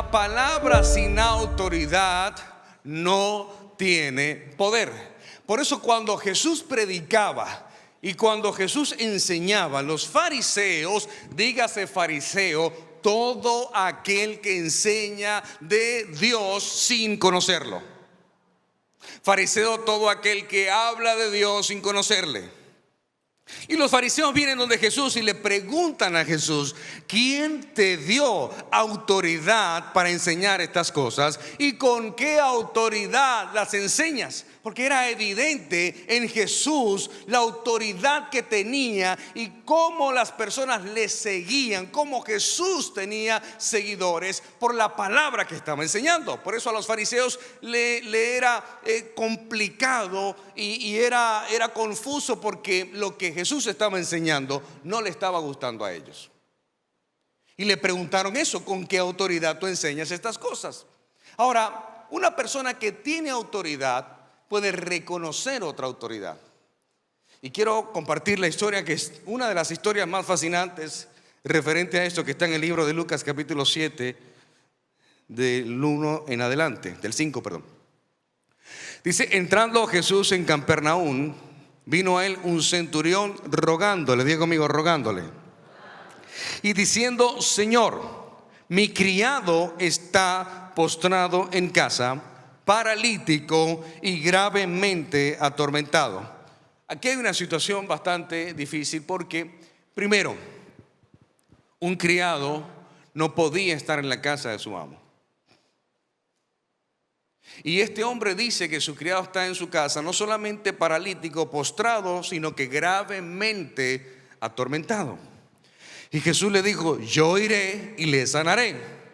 la palabra sin autoridad no tiene poder. Por eso cuando Jesús predicaba y cuando Jesús enseñaba, los fariseos, dígase fariseo, todo aquel que enseña de Dios sin conocerlo. Fariseo, todo aquel que habla de Dios sin conocerle. Y los fariseos vienen donde Jesús y le preguntan a Jesús: ¿quién te dio autoridad para enseñar estas cosas? ¿Y con qué autoridad las enseñas? Porque era evidente en Jesús la autoridad que tenía y cómo las personas le seguían, cómo Jesús tenía seguidores por la palabra que estaba enseñando. Por eso a los fariseos le era complicado y era confuso, porque lo que Jesús estaba enseñando no le estaba gustando a ellos. Y le preguntaron eso: ¿con qué autoridad tú enseñas estas cosas? Ahora, una persona que tiene autoridad puede reconocer otra autoridad. Y quiero compartir la historia, que es una de las historias más fascinantes referente a esto, que está en el libro de Lucas capítulo 7, del 1 en adelante, del 5, perdón. Dice: entrando Jesús en Capernaum, vino a él un centurión rogándole, diga conmigo, rogándole, y diciendo: Señor, mi criado está postrado en casa, paralítico y gravemente atormentado. Aquí hay una situación bastante difícil, porque primero, un criado no podía estar en la casa de su amo. Y este hombre dice que su criado está en su casa, no solamente paralítico, postrado, sino que gravemente atormentado. Y Jesús le dijo: yo iré y le sanaré.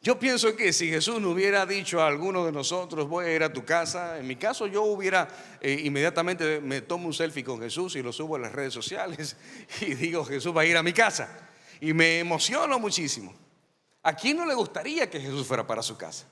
Yo pienso que si Jesús no hubiera dicho a alguno de nosotros: voy a ir a tu casa, en mi caso yo hubiera inmediatamente me tomo un selfie con Jesús y lo subo a las redes sociales y digo: Jesús va a ir a mi casa, y me emociono muchísimo. ¿A quién no le gustaría que Jesús fuera para su casa?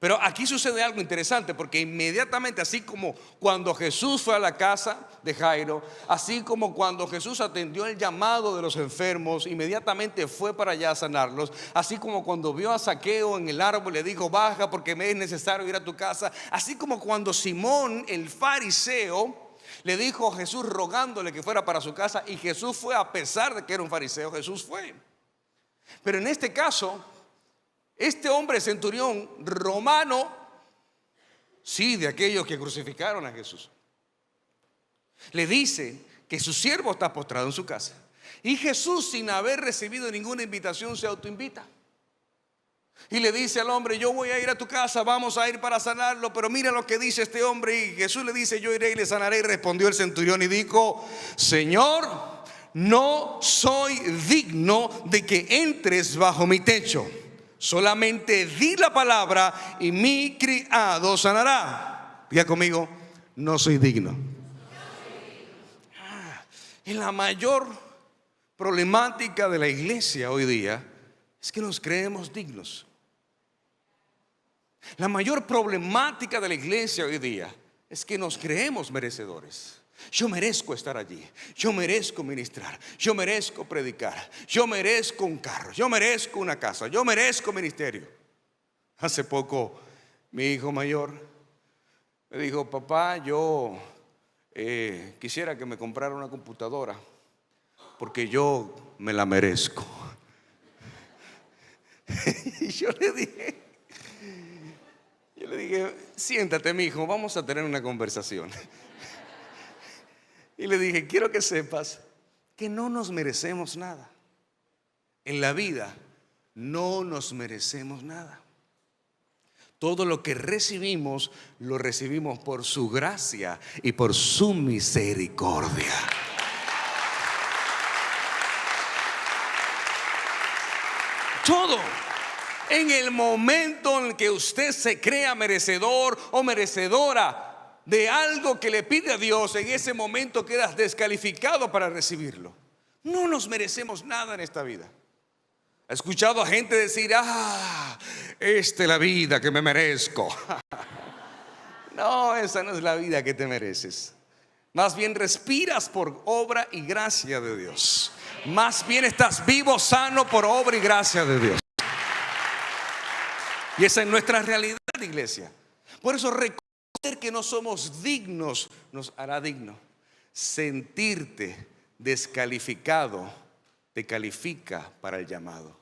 Pero aquí sucede algo interesante, porque inmediatamente, así como cuando Jesús fue a la casa de Jairo, así como cuando Jesús atendió el llamado de los enfermos, inmediatamente fue para allá a sanarlos. Así como cuando vio a Zaqueo en el árbol, le dijo: baja porque me es necesario ir a tu casa. Así como cuando Simón el fariseo le dijo a Jesús rogándole que fuera para su casa, y Jesús fue, a pesar de que era un fariseo, Jesús fue. Pero en este caso, este hombre centurión romano, sí, de aquellos que crucificaron a Jesús, le dice que su siervo está postrado en su casa. Y Jesús, sin haber recibido ninguna invitación, se autoinvita y le dice al hombre: yo voy a ir a tu casa, vamos a ir para sanarlo. Pero mira lo que dice este hombre. Y Jesús le dice: yo iré y le sanaré. Y respondió el centurión y dijo: Señor, no soy digno de que entres bajo mi techo. Solamente di la palabra y mi criado sanará. Diga conmigo: no soy digno. Y la mayor problemática de la iglesia hoy día es que nos creemos dignos. La mayor problemática de la iglesia hoy día es que nos creemos merecedores. Yo merezco estar allí, yo merezco ministrar, yo merezco predicar, yo merezco un carro, yo merezco una casa, yo merezco ministerio. Hace poco mi hijo mayor me dijo: papá, yo quisiera que me comprara una computadora porque yo me la merezco. Y yo le dije: siéntate, mi hijo, vamos a tener una conversación. Y le dije: quiero que sepas que no nos merecemos nada. En la vida no nos merecemos nada. Todo lo que recibimos, lo recibimos por su gracia y por su misericordia. Todo. En el momento en que usted se crea merecedor o merecedora de algo que le pide a Dios, en ese momento quedas descalificado para recibirlo. No nos merecemos nada en esta vida. ¿Ha escuchado a gente decir: esta es la vida que me merezco? No, esa no es la vida que te mereces. Más bien respiras por obra y gracia de Dios. Más bien estás vivo, sano por obra y gracia de Dios. Y esa es nuestra realidad, iglesia. Por eso reconocer que no somos dignos nos hará digno. Sentirte descalificado te califica para el llamado.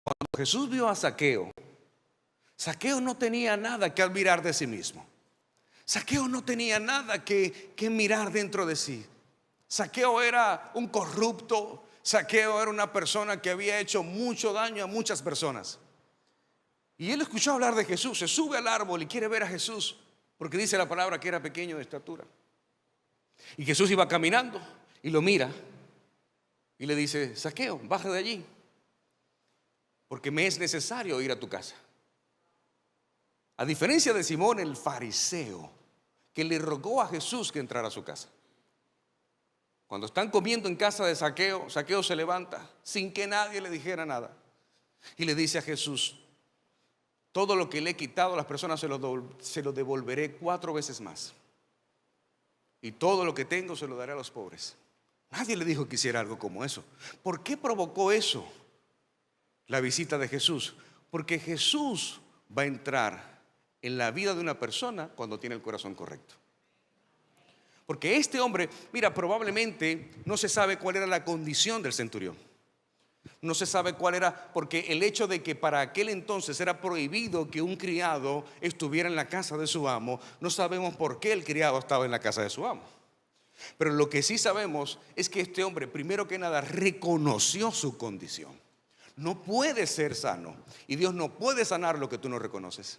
Cuando Jesús vio a Zaqueo, Zaqueo no tenía nada que admirar de sí mismo. Zaqueo no tenía nada que mirar dentro de sí. Zaqueo era un corrupto. Zaqueo era una persona que había hecho mucho daño a muchas personas. Y él escuchó hablar de Jesús. Se sube al árbol y quiere ver a Jesús, porque dice la palabra que era pequeño de estatura. Y Jesús iba caminando y lo mira y le dice: Zaqueo, baja de allí, porque me es necesario ir a tu casa. A diferencia de Simón el fariseo, que le rogó a Jesús que entrara a su casa. Cuando están comiendo en casa de Zaqueo, Zaqueo se levanta sin que nadie le dijera nada y le dice a Jesús: todo lo que le he quitado a las personas se lo devolveré 4 veces más, y todo lo que tengo se lo daré a los pobres. Nadie le dijo que hiciera algo como eso. ¿Por qué provocó eso la visita de Jesús? Porque Jesús va a entrar en la vida de una persona cuando tiene el corazón correcto. Porque este hombre, mira, probablemente no se sabe cuál era la condición del centurión. No se sabe cuál era, porque el hecho de que para aquel entonces era prohibido que un criado estuviera en la casa de su amo, no sabemos por qué el criado estaba en la casa de su amo. Pero lo que sí sabemos es que este hombre, primero que nada, reconoció su condición. No puede ser sano, y Dios no puede sanar lo que tú no reconoces.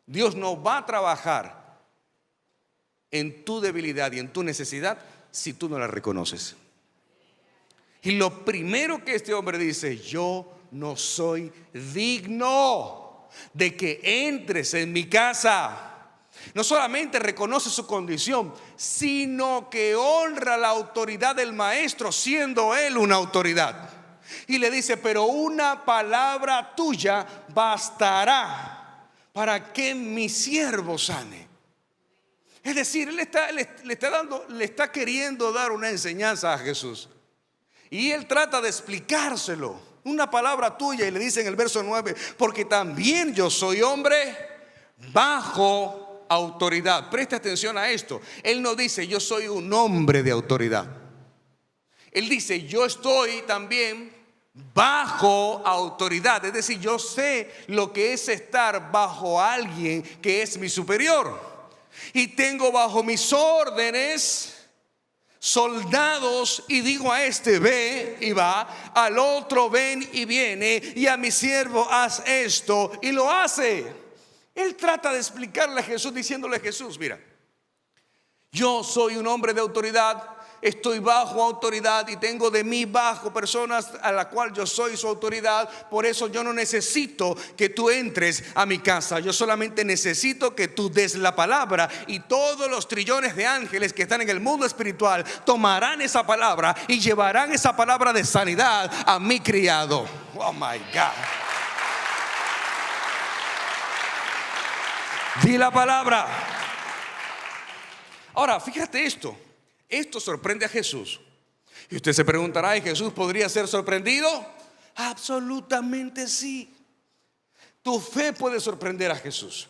Dios no va a trabajar en tu debilidad y en tu necesidad si tú no la reconoces. Y lo primero que este hombre dice: yo no soy digno de que entres en mi casa. No solamente reconoce su condición, sino que honra la autoridad del maestro, siendo él una autoridad. Y le dice: pero una palabra tuya bastará para que mi siervo sane. Es decir, él le está queriendo dar una enseñanza a Jesús. Y él trata de explicárselo. Una palabra tuya, y le dice en el verso 9: porque también yo soy hombre bajo autoridad. Presta atención a esto. Él no dice: yo soy un hombre de autoridad. Él dice: yo estoy también bajo autoridad. Es decir, yo sé lo que es estar bajo alguien que es mi superior. Y tengo bajo mis órdenes soldados, y digo a este: ve y va, al otro ven y viene, y a mi siervo haz esto, y lo hace. Él trata de explicarle a Jesús, diciéndole a Jesús: mira, yo soy un hombre de autoridad, estoy bajo autoridad y tengo de mí bajo personas a la cual yo soy su autoridad. Por eso yo no necesito que tú entres a mi casa. Yo solamente necesito que tú des la palabra, y todos los trillones de ángeles que están en el mundo espiritual tomarán esa palabra y llevarán esa palabra de sanidad a mi criado. Oh my God. Di la palabra. Ahora, fíjate esto. Esto sorprende a Jesús. Y usted se preguntará: ¿y Jesús podría ser sorprendido? Absolutamente sí. Tu fe puede sorprender a Jesús.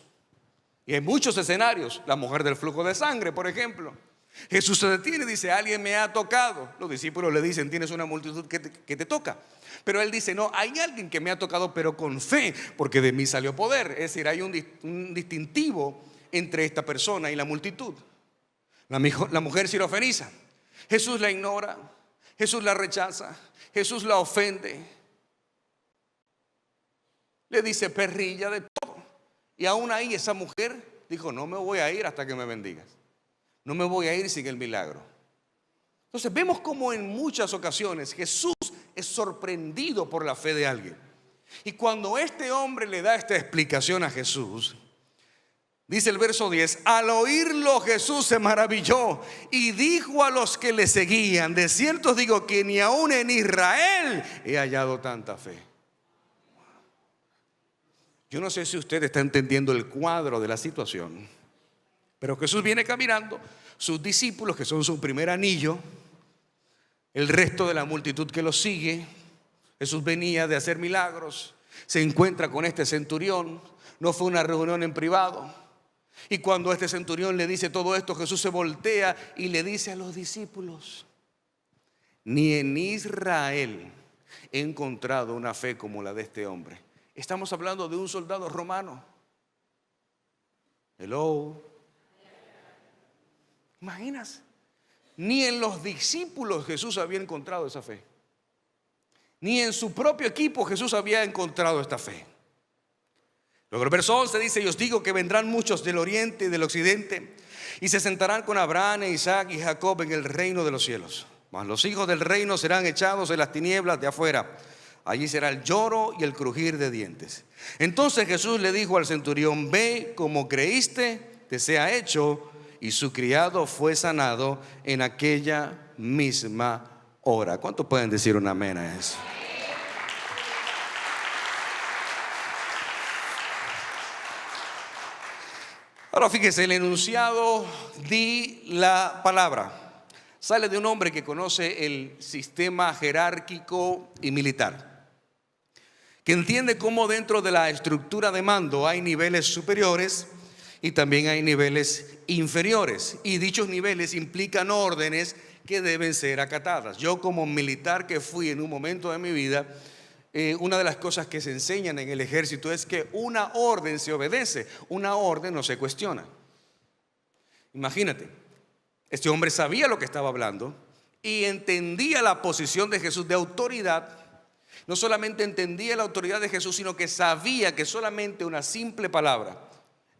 Y hay muchos escenarios. La mujer del flujo de sangre, por ejemplo. Jesús se detiene y dice: alguien me ha tocado. Los discípulos le dicen: tienes una multitud que te toca. Pero él dice: no, hay alguien que me ha tocado, pero con fe, porque de mí salió poder. Es decir, hay un distintivo entre esta persona y la multitud. La mujer sirofeniza. Jesús la ignora, Jesús la rechaza, Jesús la ofende, le dice perrilla, de todo. Y aún ahí esa mujer dijo: no me voy a ir hasta que me bendigas. No me voy a ir sin el milagro. Entonces vemos como en muchas ocasiones Jesús es sorprendido por la fe de alguien. Y cuando este hombre le da esta explicación a Jesús, dice el verso 10: al oírlo Jesús se maravilló y dijo a los que le seguían: de cierto os digo que ni aún en Israel he hallado tanta fe. Yo no sé si usted está entendiendo el cuadro de la situación, pero Jesús viene caminando, sus discípulos, que son su primer anillo, el resto de la multitud que lo sigue, Jesús venía de hacer milagros, se encuentra con este centurión, no fue una reunión en privado. Y cuando este centurión le dice todo esto, Jesús se voltea y le dice a los discípulos: ni en Israel he encontrado una fe como la de este hombre. Estamos hablando de un soldado romano. Hello. ¿Imaginas? Ni en los discípulos Jesús había encontrado esa fe. Ni en su propio equipo Jesús había encontrado esta fe. Luego el verso 11 dice: y os digo que vendrán muchos del oriente y del occidente y se sentarán con Abraham, Isaac y Jacob en el reino de los cielos. Mas los hijos del reino serán echados en las tinieblas de afuera. Allí será el lloro y el crujir de dientes. Entonces Jesús le dijo al centurión: ve, como creíste, te sea hecho. Y su criado fue sanado en aquella misma hora. ¿Cuántos pueden decir un amén a eso? Ahora fíjese, el enunciado di la palabra sale de un hombre que conoce el sistema jerárquico y militar, que entiende cómo dentro de la estructura de mando hay niveles superiores y también hay niveles inferiores, y dichos niveles implican órdenes que deben ser acatadas. Yo, como militar que fui en un momento de mi vida, una de las cosas que se enseñan en el ejército es que una orden se obedece, una orden no se cuestiona. Imagínate, este hombre sabía lo que estaba hablando y entendía la posición de Jesús de autoridad. No solamente entendía la autoridad de Jesús, sino que sabía que solamente una simple palabra,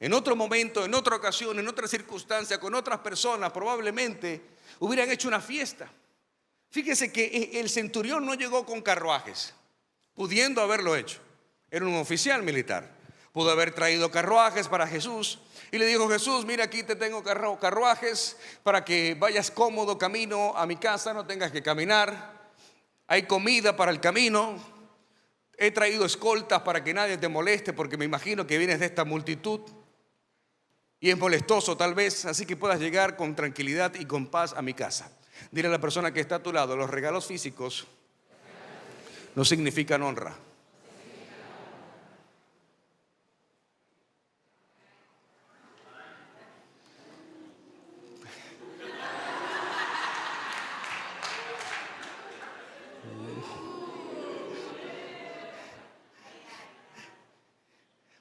en otro momento, en otra ocasión, en otra circunstancia, con otras personas, probablemente hubieran hecho una fiesta. Fíjese que el centurión no llegó con carruajes, pudiendo haberlo hecho. Era un oficial militar, pudo haber traído carruajes para Jesús y le dijo: Jesús, mira, aquí te tengo carruajes para que vayas cómodo camino a mi casa, no tengas que caminar. Hay comida para el camino. He traído escoltas para que nadie te moleste, porque me imagino que vienes de esta multitud y es molestoso tal vez, así que puedas llegar con tranquilidad y con paz a mi casa. Dile a la persona que está a tu lado: los regalos físicos no significan honra.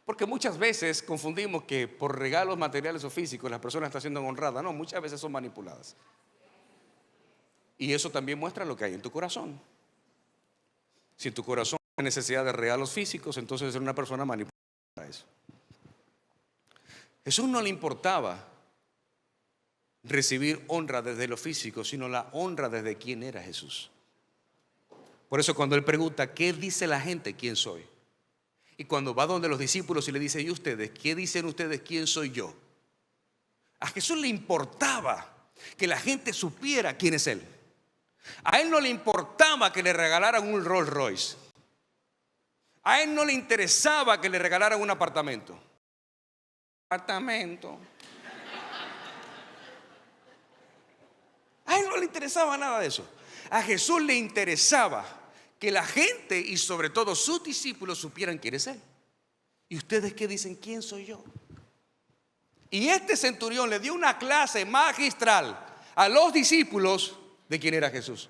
Porque muchas veces confundimos que por regalos materiales o físicos las personas están siendo honradas. No, muchas veces son manipuladas. Y eso también muestra lo que hay en tu corazón. Si en tu corazón hay necesidad de regalos físicos, entonces eres una persona manipulada para eso. Jesús no le importaba recibir honra desde lo físico, sino la honra desde quién era Jesús. Por eso cuando él pregunta: ¿qué dice la gente quién soy? Y cuando va donde los discípulos y le dice: ¿y ustedes? ¿Qué dicen ustedes quién soy yo? A Jesús le importaba que la gente supiera quién es él. A él no le importaba que le regalaran un Rolls Royce. A él no le interesaba que le regalaran un apartamento. A él no le interesaba nada de eso. A Jesús le interesaba que la gente y sobre todo sus discípulos supieran quién es él. ¿Y ustedes qué dicen? ¿Quién soy yo? Y este centurión le dio una clase magistral a los discípulos de quién era Jesús.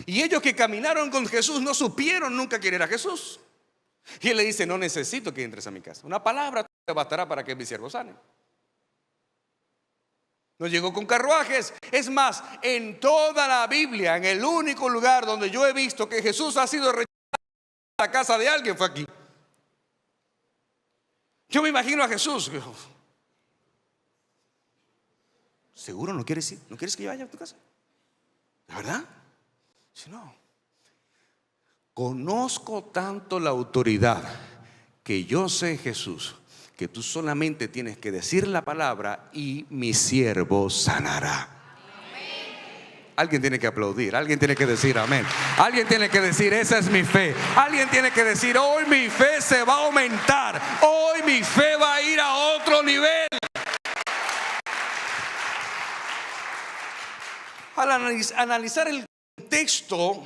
Y ellos que caminaron con Jesús no supieron nunca quién era Jesús. Y él le dice: no necesito que entres a mi casa, una palabra te bastará para que mi siervo sane. No llegó con carruajes. Es más, en toda la Biblia, en el único lugar donde yo he visto que Jesús ha sido rechazado a la casa de alguien fue aquí. Yo me imagino a Jesús: ¿seguro no quieres ir? ¿No quieres que yo vaya a tu casa? ¿De verdad? Si no, conozco tanto la autoridad que yo sé, Jesús, que tú solamente tienes que decir la palabra y mi siervo sanará. Amén. Alguien tiene que aplaudir, alguien tiene que decir amén. Alguien tiene que decir: esa es mi fe. Alguien tiene que decir: hoy mi fe se va a aumentar. Hoy mi fe va a ir a otro nivel. Al analizar el contexto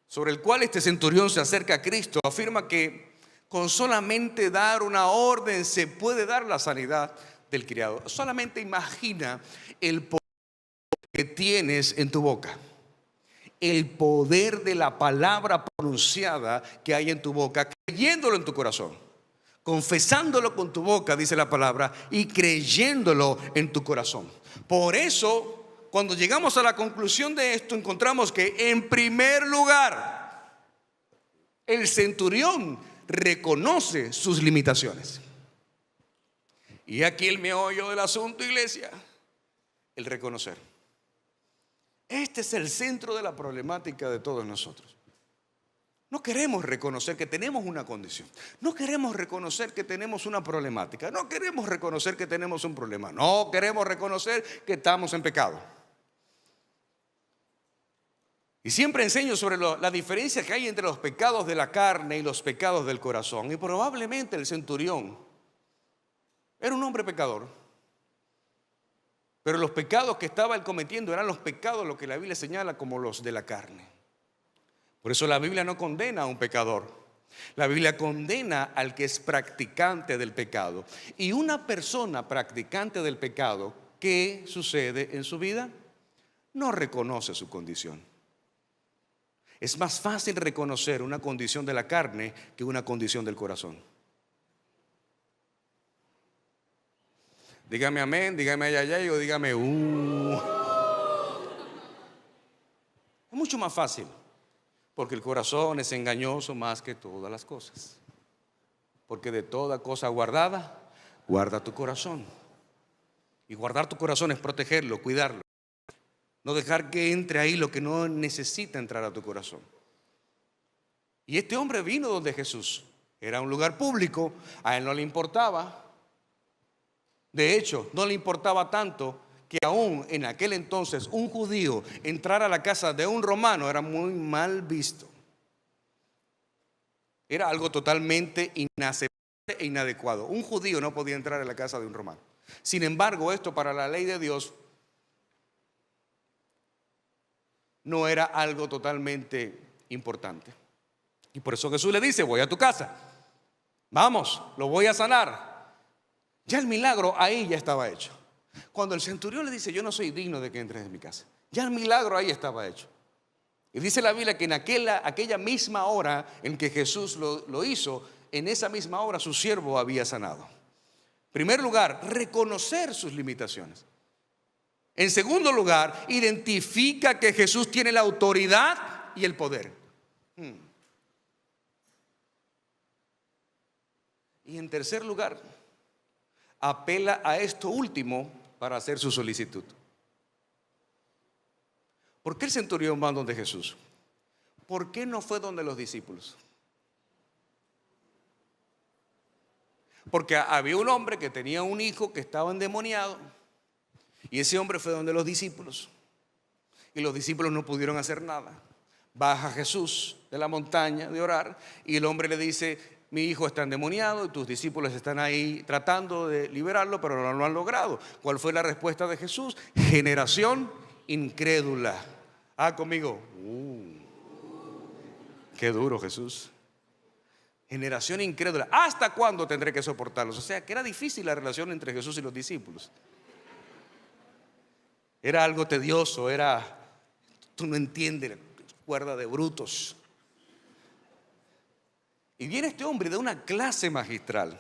sobre el cual este centurión se acerca a Cristo, afirma que con solamente dar una orden se puede dar la sanidad del criado. Solamente imagina el poder que tienes en tu boca, el poder de la palabra pronunciada que hay en tu boca, creyéndolo en tu corazón, confesándolo con tu boca, dice la palabra, y creyéndolo en tu corazón. Por eso, cuando llegamos a la conclusión de esto, encontramos que en primer lugar, el centurión reconoce sus limitaciones. Y aquí el meollo del asunto, iglesia, el reconocer. Este es el centro de la problemática de todos nosotros. No queremos reconocer que tenemos una condición. No queremos reconocer que tenemos una problemática. No queremos reconocer que tenemos un problema. No queremos reconocer que estamos en pecado. Y siempre enseño sobre la diferencia que hay entre los pecados de la carne y los pecados del corazón. Y probablemente el centurión era un hombre pecador, pero los pecados que estaba él cometiendo eran los pecados, lo que la Biblia señala como los de la carne. Por eso la Biblia no condena a un pecador. La Biblia condena al que es practicante del pecado. Y una persona practicante del pecado, ¿qué sucede en su vida? No reconoce su condición. Es más fácil reconocer una condición de la carne que una condición del corazón. Dígame amén, dígame ayayay o dígame Es mucho más fácil, porque el corazón es engañoso más que todas las cosas. Porque de toda cosa guardada, guarda tu corazón. Y guardar tu corazón es protegerlo, cuidarlo. No dejar que entre ahí lo que no necesita entrar a tu corazón. Y este hombre vino donde Jesús. Era un lugar público, a él no le importaba. De hecho, no le importaba tanto que aún en aquel entonces un judío entrar a la casa de un romano era muy mal visto. Era algo totalmente inaceptable e inadecuado. Un judío no podía entrar a la casa de un romano. Sin embargo, esto para la ley de Dios no era algo totalmente importante. Y por eso Jesús le dice: voy a tu casa, vamos, lo voy a sanar. Ya el milagro ahí ya estaba hecho. Cuando el centurión le dice: yo no soy digno de que entres en mi casa, ya el milagro ahí estaba hecho. Y dice la Biblia que en aquella misma hora en que Jesús lo hizo, en esa misma hora su siervo había sanado. En primer lugar, reconocer sus limitaciones. En segundo lugar, identifica que Jesús tiene la autoridad y el poder. Y en tercer lugar, apela a esto último para hacer su solicitud. ¿Por qué el centurión va donde Jesús? ¿Por qué no fue donde los discípulos? Porque había un hombre que tenía un hijo que estaba endemoniado, y ese hombre fue donde los discípulos, y los discípulos no pudieron hacer nada. Baja Jesús de la montaña de orar, y el hombre le dice: mi hijo está endemoniado y tus discípulos están ahí tratando de liberarlo, pero no lo han logrado. ¿Cuál fue la respuesta de Jesús? Generación incrédula. Conmigo. Qué duro, Jesús. Generación incrédula. ¿Hasta cuándo tendré que soportarlos? O sea, que era difícil la relación entre Jesús y los discípulos. Era algo tedioso, tú no entiendes, cuerda de brutos. Y viene este hombre de una clase magistral.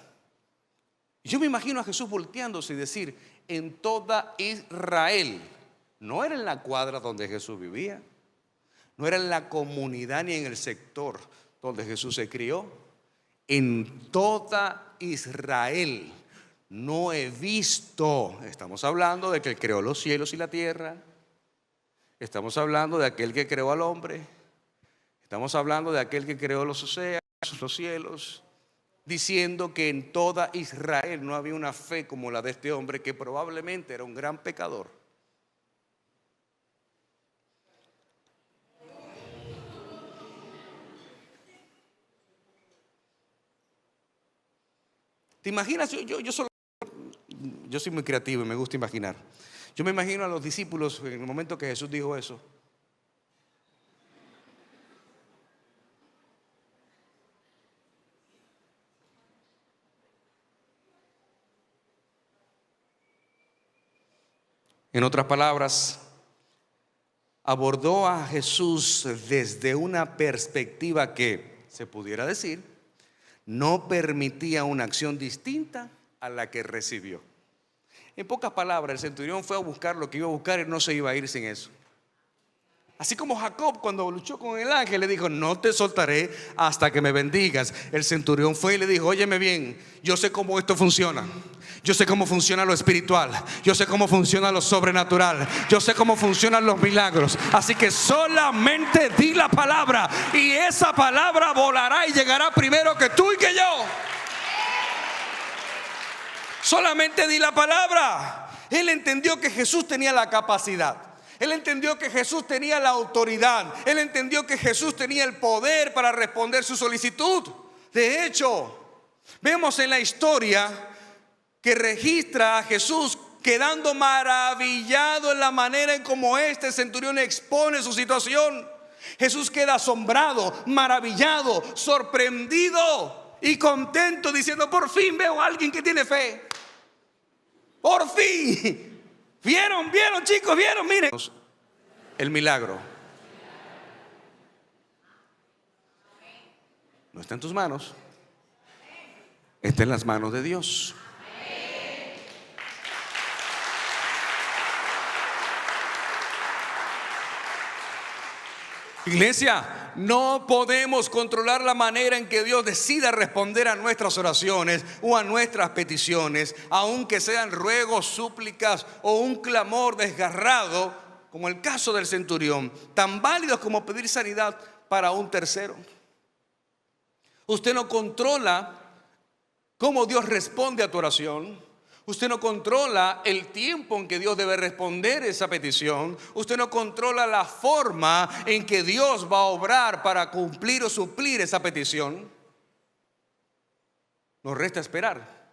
Y yo me imagino a Jesús volteándose y decir: en toda Israel, no era en la cuadra donde Jesús vivía, no era en la comunidad ni en el sector donde Jesús se crió, en toda Israel no he visto. Estamos hablando de que Él creó los cielos y la tierra. Estamos hablando de aquel que creó al hombre. Estamos hablando de aquel que creó los océanos, los cielos, diciendo que en toda Israel no había una fe como la de este hombre, que probablemente era un gran pecador. ¿Te imaginas? Yo soy muy creativo y me gusta imaginar. Yo me imagino a los discípulos en el momento que Jesús dijo eso. En otras palabras, abordó a Jesús desde una perspectiva que, se pudiera decir, no permitía una acción distinta a la que recibió. En pocas palabras, el centurión fue a buscar lo que iba a buscar y no se iba a ir sin eso. Así como Jacob, cuando luchó con el ángel, le dijo: no te soltaré hasta que me bendigas. El centurión fue y le dijo: óyeme bien, yo sé cómo esto funciona. Yo sé cómo funciona lo espiritual. Yo sé cómo funciona lo sobrenatural. Yo sé cómo funcionan los milagros. Así que solamente di la palabra, y esa palabra volará y llegará primero que tú y que yo. Solamente di la palabra. Él entendió que Jesús tenía la capacidad. Él entendió que Jesús tenía la autoridad. Él entendió que Jesús tenía el poder para responder su solicitud. De hecho, vemos en la historia que registra a Jesús quedando maravillado en la manera en cómo este centurión expone su situación. Jesús queda asombrado, maravillado, sorprendido y contento, diciendo: por fin veo a alguien que tiene fe. Por fin. ¿Vieron chicos? ¿Vieron? Miren el milagro. No está en tus manos, está en las manos de Dios. Iglesia, no podemos controlar la manera en que Dios decida responder a nuestras oraciones o a nuestras peticiones, aunque sean ruegos, súplicas o un clamor desgarrado, como el caso del centurión, tan válidos como pedir sanidad para un tercero. Usted no controla cómo Dios responde a tu oración. Usted no controla el tiempo en que Dios debe responder esa petición. Usted no controla la forma en que Dios va a obrar para cumplir o suplir esa petición. Nos resta esperar.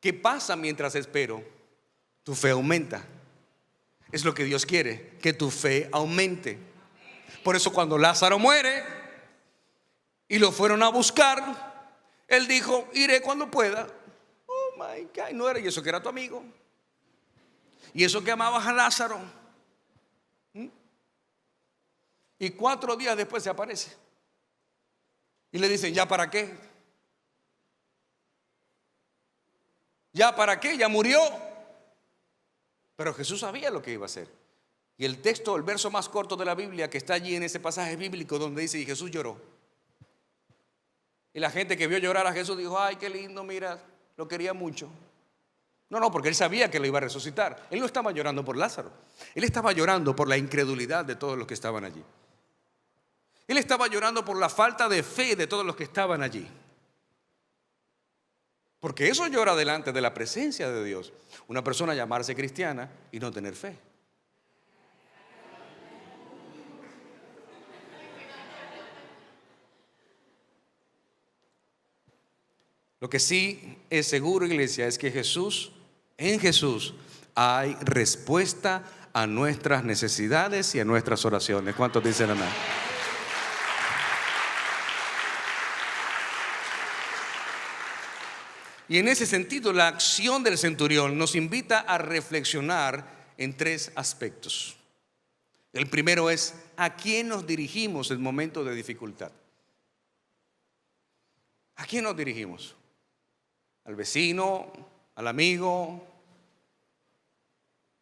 ¿Qué pasa mientras espero? Tu fe aumenta. Es lo que Dios quiere, que tu fe aumente. Por eso cuando Lázaro muere y lo fueron a buscar, él dijo: iré cuando pueda. Oh my God, no era, y eso que era tu amigo, y eso que amabas a Lázaro. Y 4 días después se aparece y le dicen: ¿ya para qué? ¿Ya para qué? Ya murió. Pero Jesús sabía lo que iba a hacer. Y el texto, el verso más corto de la Biblia que está allí en ese pasaje bíblico, donde dice: y Jesús lloró. Y la gente que vio llorar a Jesús dijo: ay, qué lindo, mira, lo quería mucho. No, porque él sabía que lo iba a resucitar. Él no estaba llorando por Lázaro. Él estaba llorando por la incredulidad de todos los que estaban allí. Él estaba llorando por la falta de fe de todos los que estaban allí. Porque eso llora delante de la presencia de Dios. Una persona llamarse cristiana y no tener fe. Lo que sí es seguro, iglesia, es que en Jesús hay respuesta a nuestras necesidades y a nuestras oraciones. ¿Cuántos dicen amén? Y en ese sentido, la acción del centurión nos invita a reflexionar en 3 aspectos. El primero es: ¿a quién nos dirigimos en momentos de dificultad? ¿A quién nos dirigimos? ¿Al vecino? ¿Al amigo?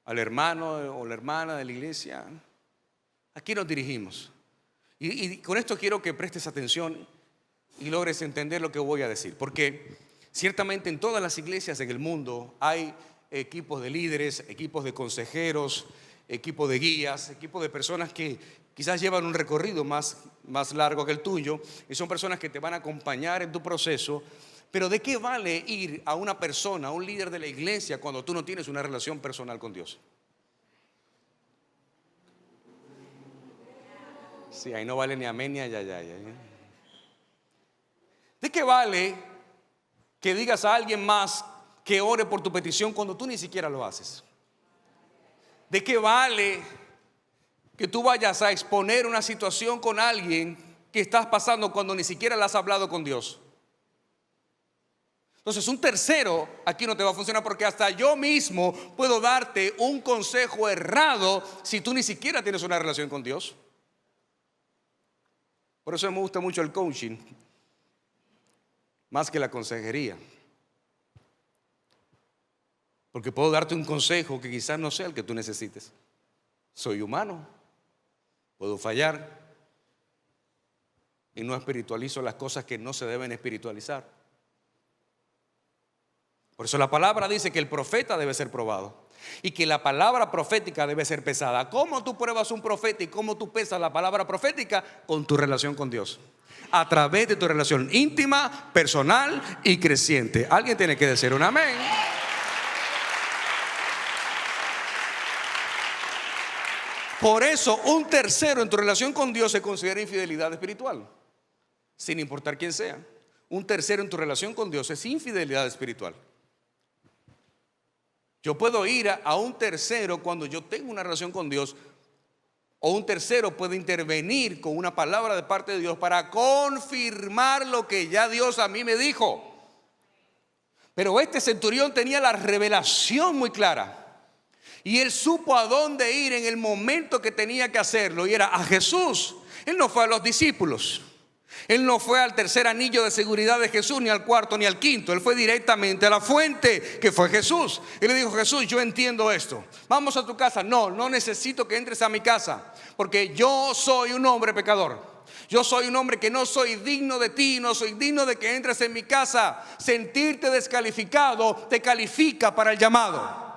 ¿Al hermano o la hermana de la iglesia? ¿A quién nos dirigimos? Y con esto quiero que prestes atención y logres entender lo que voy a decir, porque ciertamente en todas las iglesias en el mundo hay equipos de líderes, equipos de consejeros, equipos de guías, equipos de personas que quizás llevan un recorrido más largo que el tuyo, y son personas que te van a acompañar en tu proceso. Pero ¿de qué vale ir a una persona, a un líder de la iglesia, cuando tú no tienes una relación personal con Dios? Sí, ahí no vale ni amén ni ayayay. ¿De qué vale que digas a alguien más que ore por tu petición cuando tú ni siquiera lo haces? ¿De qué vale que tú vayas a exponer una situación con alguien que estás pasando cuando ni siquiera la has hablado con Dios? Entonces un tercero aquí no te va a funcionar, porque hasta yo mismo puedo darte un consejo errado si tú ni siquiera tienes una relación con Dios. Por eso me gusta mucho el coaching, más que la consejería. Porque puedo darte un consejo que quizás no sea el que tú necesites. Soy humano, puedo fallar y no espiritualizo las cosas que no se deben espiritualizar. Por eso la palabra dice que el profeta debe ser probado y que la palabra profética debe ser pesada. ¿Cómo tú pruebas un profeta y cómo tú pesas la palabra profética? Con tu relación con Dios, a través de tu relación íntima, personal y creciente. Alguien tiene que decir un amén. Por eso un tercero en tu relación con Dios se considera infidelidad espiritual, sin importar quién sea. Un tercero en tu relación con Dios es infidelidad espiritual. Yo puedo ir a un tercero cuando yo tengo una relación con Dios, o un tercero puede intervenir con una palabra de parte de Dios para confirmar lo que ya Dios a mí me dijo. Pero este centurión tenía la revelación muy clara y él supo a dónde ir en el momento que tenía que hacerlo, y era a Jesús. Él no fue a los discípulos, él no fue al tercer anillo de seguridad de Jesús, ni al cuarto ni al quinto. Él fue directamente a la fuente, que fue Jesús. Él le dijo: Jesús, yo entiendo esto, vamos a tu casa. No necesito que entres a mi casa, porque yo soy un hombre pecador. Yo soy un hombre que no soy digno de ti, no soy digno de que entres en mi casa. Sentirte descalificado te califica para el llamado.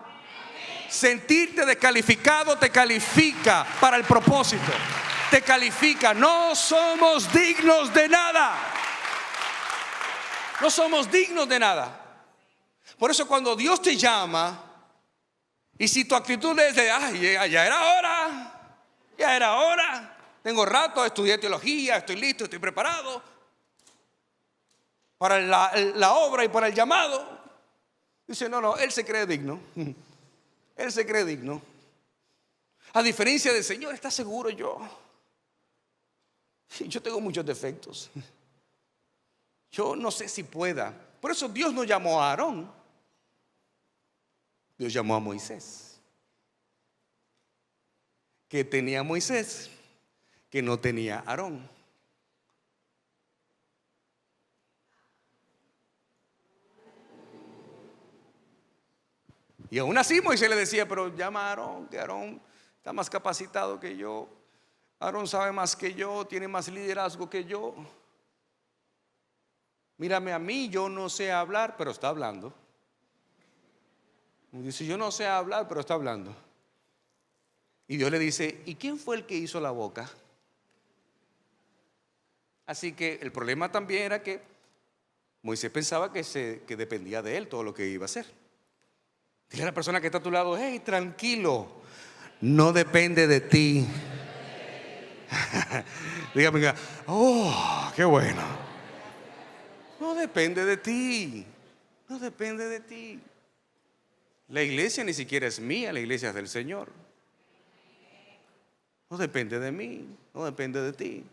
Sentirte descalificado te califica para el propósito. Te califica. No somos dignos de nada. No somos dignos de nada. Por eso cuando Dios te llama, y si tu actitud es de: ay, ya era hora, ya era hora, tengo rato, estudié teología, estoy listo, estoy preparado para la obra y para el llamado. Dice: no, él se cree digno. Él se cree digno. A diferencia del Señor, ¿está seguro? Yo tengo muchos defectos. Yo no sé si pueda. Por eso Dios no llamó a Aarón. Dios llamó a Moisés. ¿Qué tenía Moisés que no tenía Aarón? Y aún así Moisés le decía: pero llama a Aarón, que Aarón está más capacitado que yo. Aarón sabe más que yo, tiene más liderazgo que yo. Mírame a mí, yo no sé hablar, pero está hablando. Dice: yo no sé hablar, pero está hablando. Y Dios le dice: ¿y quién fue el que hizo la boca? Así que el problema también era que Moisés pensaba que dependía de él todo lo que iba a hacer. Dile a la persona que está a tu lado: hey, tranquilo, no depende de ti. Dígame: oh, qué bueno. No depende de ti. No depende de ti. La iglesia ni siquiera es mía, la iglesia es del Señor. No depende de mí, no depende de ti.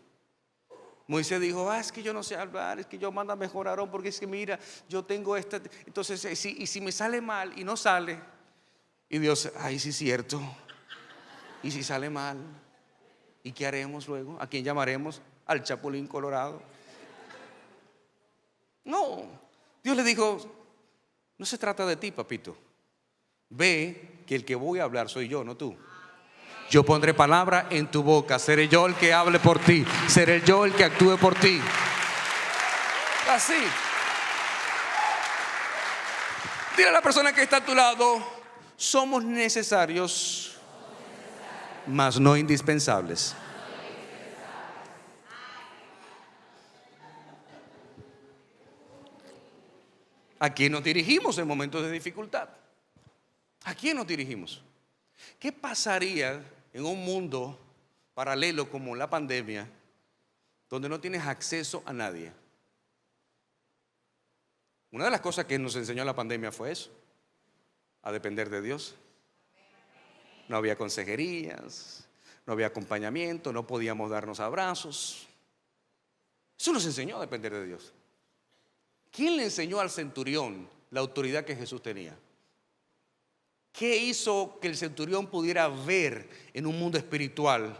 Moisés dijo: es que yo no sé hablar, es que yo manda mejor a Aarón, porque es que mira, yo tengo esta. Entonces, y si me sale mal y no sale, y Dios: ay, sí es cierto. Y si sale mal, ¿y qué haremos luego? ¿A quién llamaremos? Al Chapulín Colorado. No, Dios le dijo: no se trata de ti, papito. Ve que el que voy a hablar soy yo, no tú. Yo pondré palabra en tu boca. Seré yo el que hable por ti. Seré yo el que actúe por ti. Así. Dile a la persona que está a tu lado: somos necesarios, mas no indispensables. ¿A quién nos dirigimos en momentos de dificultad? ¿A quién nos dirigimos? ¿Qué pasaría en un mundo paralelo como la pandemia, donde no tienes acceso a nadie? Una de las cosas que nos enseñó la pandemia fue eso: a depender de Dios. No había consejerías, no había acompañamiento, no podíamos darnos abrazos. Eso nos enseñó a depender de Dios. ¿Quién le enseñó al centurión la autoridad que Jesús tenía? ¿Qué hizo que el centurión pudiera ver en un mundo espiritual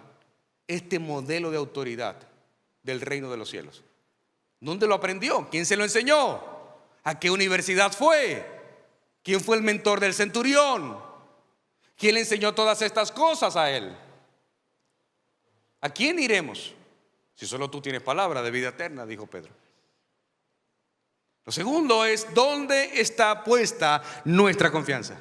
este modelo de autoridad del reino de los cielos? ¿Dónde lo aprendió? ¿Quién se lo enseñó? ¿A qué universidad fue? ¿Quién fue el mentor del centurión? ¿Quién le enseñó todas estas cosas a él? ¿A quién iremos? Si solo tú tienes palabra de vida eterna, dijo Pedro. Lo segundo es, ¿dónde está puesta nuestra confianza?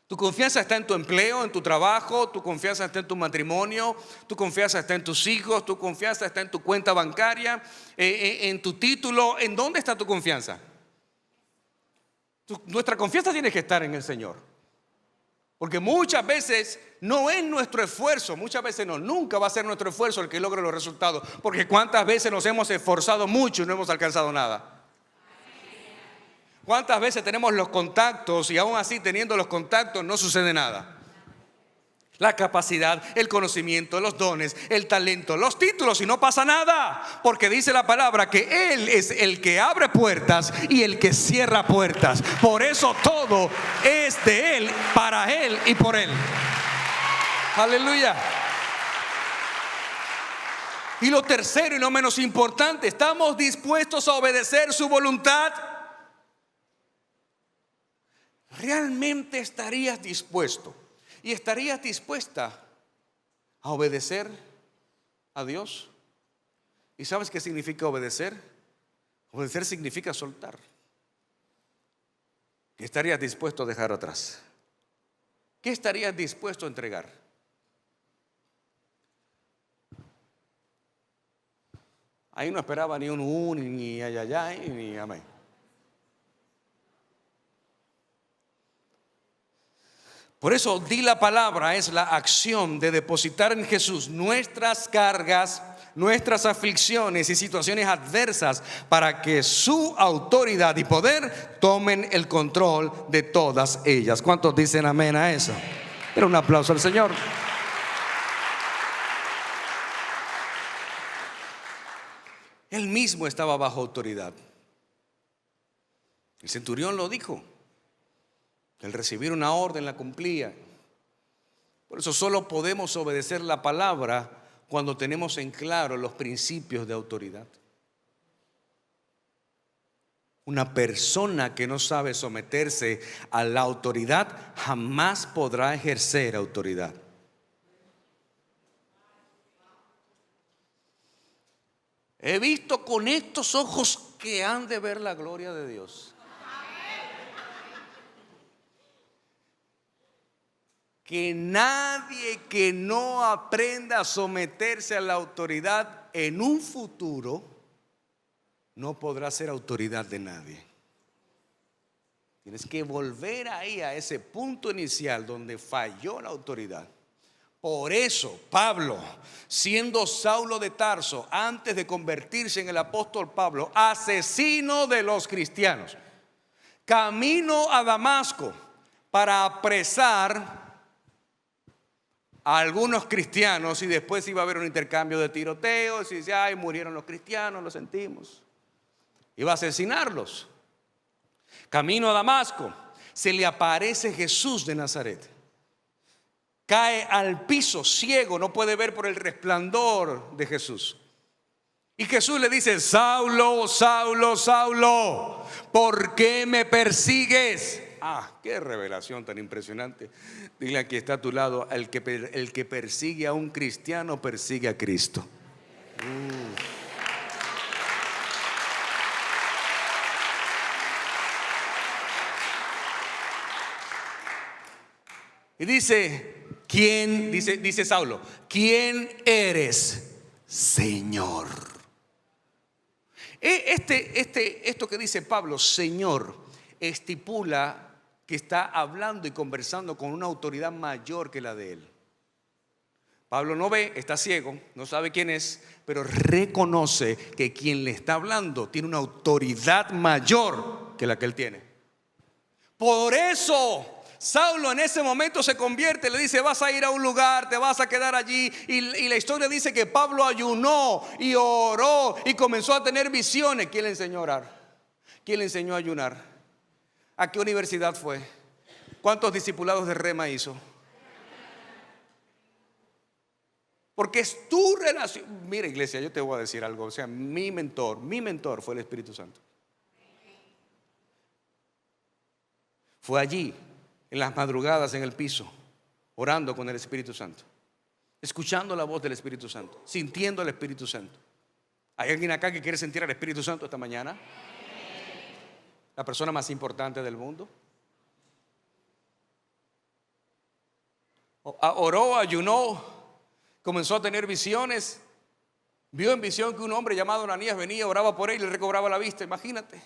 Tu confianza está en tu empleo, en tu trabajo, tu confianza está en tu matrimonio, tu confianza está en tus hijos, tu confianza está en tu cuenta bancaria, en tu título. ¿En dónde está tu confianza? Nuestra confianza tiene que estar en el Señor. Porque muchas veces no es nuestro esfuerzo, muchas veces no, nunca va a ser nuestro esfuerzo el que logre los resultados. Porque cuántas veces nos hemos esforzado mucho y no hemos alcanzado nada. ¿Cuántas veces tenemos los contactos y aún así teniendo los contactos no sucede nada? La capacidad, el conocimiento, los dones, el talento, los títulos y no pasa nada. Porque dice la palabra que Él es el que abre puertas y el que cierra puertas. Por eso todo es de Él, para Él y por Él. Aleluya. Y lo tercero y no menos importante, ¿estamos dispuestos a obedecer su voluntad? ¿Realmente estarías dispuesto y estarías dispuesta a obedecer a Dios? ¿Y sabes qué significa obedecer? Obedecer significa soltar. ¿Qué estarías dispuesto a dejar atrás? ¿Qué estarías dispuesto a entregar? Ahí no esperaba ni un ni ayayay, ni amén. Por eso di la palabra es la acción de depositar en Jesús nuestras cargas, nuestras aflicciones y situaciones adversas para que su autoridad y poder tomen el control de todas ellas. ¿Cuántos dicen amén a eso? Pero un aplauso al Señor. Él mismo estaba bajo autoridad. El centurión lo dijo. El recibir una orden la cumplía. Por eso solo podemos obedecer la palabra cuando tenemos en claro los principios de autoridad. Una persona que no sabe someterse a la autoridad jamás podrá ejercer autoridad. He visto con estos ojos que han de ver la gloria de Dios. Que nadie que no aprenda a someterse a la autoridad en un futuro no podrá ser autoridad de nadie. Tienes que volver ahí a ese punto inicial donde falló la autoridad. Por eso Pablo, siendo Saulo de Tarso, antes de convertirse en el apóstol Pablo, asesino de los cristianos, camino a Damasco para apresar a algunos cristianos, y después iba a haber un intercambio de tiroteos y dice, ay, murieron los cristianos, lo sentimos. Iba a asesinarlos. Camino a Damasco, se le aparece Jesús de Nazaret. Cae al piso ciego, no puede ver por el resplandor de Jesús. Y Jesús le dice, Saulo, Saulo, Saulo, ¿por qué me persigues? Ah, qué revelación tan impresionante. Dile a quien está a tu lado, el que persigue a un cristiano persigue a Cristo. Y dice, ¿quién? Dice Saulo, ¿quién eres, Señor? Esto que dice Pablo, Señor, estipula que está hablando y conversando con una autoridad mayor que la de él. Pablo no ve, está ciego, no sabe quién es, pero reconoce que quien le está hablando tiene una autoridad mayor que la que él tiene. Por eso Saulo en ese momento se convierte, le dice: vas a ir a un lugar, te vas a quedar allí. Y la historia dice que Pablo ayunó y oró y comenzó a tener visiones. ¿Quién le enseñó a orar? ¿Quién le enseñó a ayunar? ¿A qué universidad fue? ¿Cuántos discipulados de Rema hizo? Porque es tu relación. Mira, iglesia, yo te voy a decir algo. O sea, mi mentor fue el Espíritu Santo. Fue allí, en las madrugadas, en el piso, orando con el Espíritu Santo, escuchando la voz del Espíritu Santo, sintiendo al Espíritu Santo. ¿Hay alguien acá que quiere sentir al Espíritu Santo esta mañana? La persona más importante del mundo. Oró, ayunó, comenzó a tener visiones. Vio en visión que un hombre llamado Ananías venía, oraba por él y le recobraba la vista. Imagínate.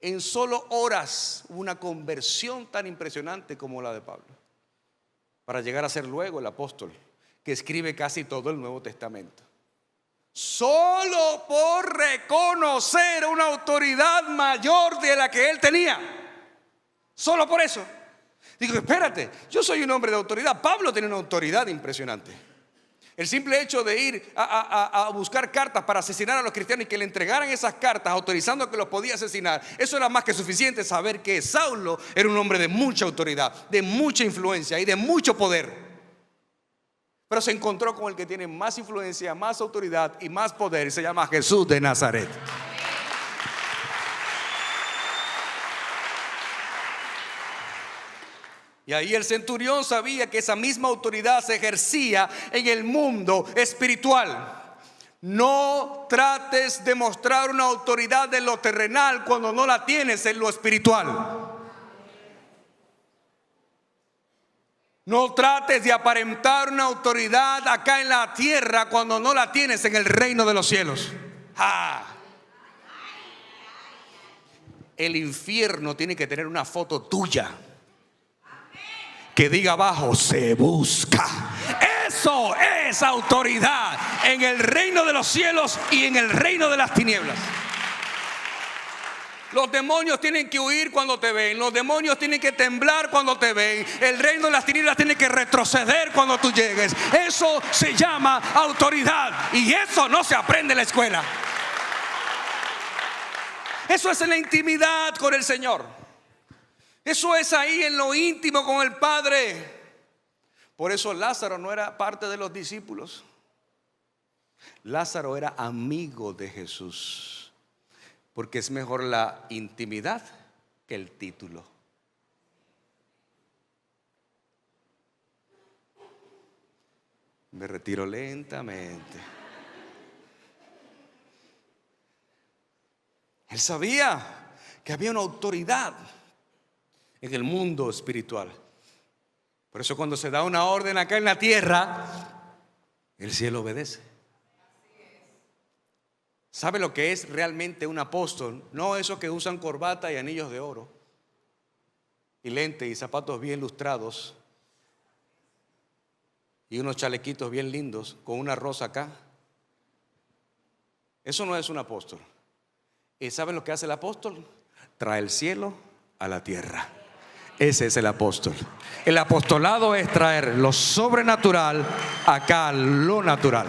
En solo horas hubo una conversión tan impresionante como la de Pablo, para llegar a ser luego el apóstol que escribe casi todo el Nuevo Testamento. Solo por reconocer una autoridad mayor de la que él tenía. Solo por eso. Digo, espérate, yo soy un hombre de autoridad. Pablo tenía una autoridad impresionante. El simple hecho de ir a buscar cartas para asesinar a los cristianos y que le entregaran esas cartas autorizando que los podía asesinar, eso era más que suficiente. Saber que Saulo era un hombre de mucha autoridad, de mucha influencia y de mucho poder. Pero se encontró con el que tiene más influencia, más autoridad y más poder, y se llama Jesús de Nazaret. Y ahí el centurión sabía que esa misma autoridad se ejercía en el mundo espiritual. No trates de mostrar una autoridad en lo terrenal cuando no la tienes en lo espiritual. No trates de aparentar una autoridad acá en la tierra cuando no la tienes en el reino de los cielos. El infierno tiene que tener una foto tuya que diga abajo: se busca. Eso es autoridad en el reino de los cielos y en el reino de las tinieblas. Los demonios tienen que huir cuando te ven. Los demonios tienen que temblar cuando te ven. El reino de las tinieblas tiene que retroceder cuando tú llegues. Eso se llama autoridad. Y eso no se aprende en la escuela. Eso es en la intimidad con el Señor. Eso es ahí en lo íntimo con el Padre. Por eso Lázaro no era parte de los discípulos. Lázaro era amigo de Jesús. Porque es mejor la intimidad que el título. Me retiro lentamente. Él sabía que había una autoridad en el mundo espiritual. Por eso cuando se da una orden acá en la tierra, el cielo obedece. ¿Sabe lo que es realmente un apóstol? No esos que usan corbata y anillos de oro y lentes y zapatos bien lustrados y unos chalequitos bien lindos con una rosa acá. Eso no es un apóstol. ¿Y saben lo que hace el apóstol? Trae el cielo a la tierra. Ese es el apóstol. El apostolado es traer lo sobrenatural acá, lo natural.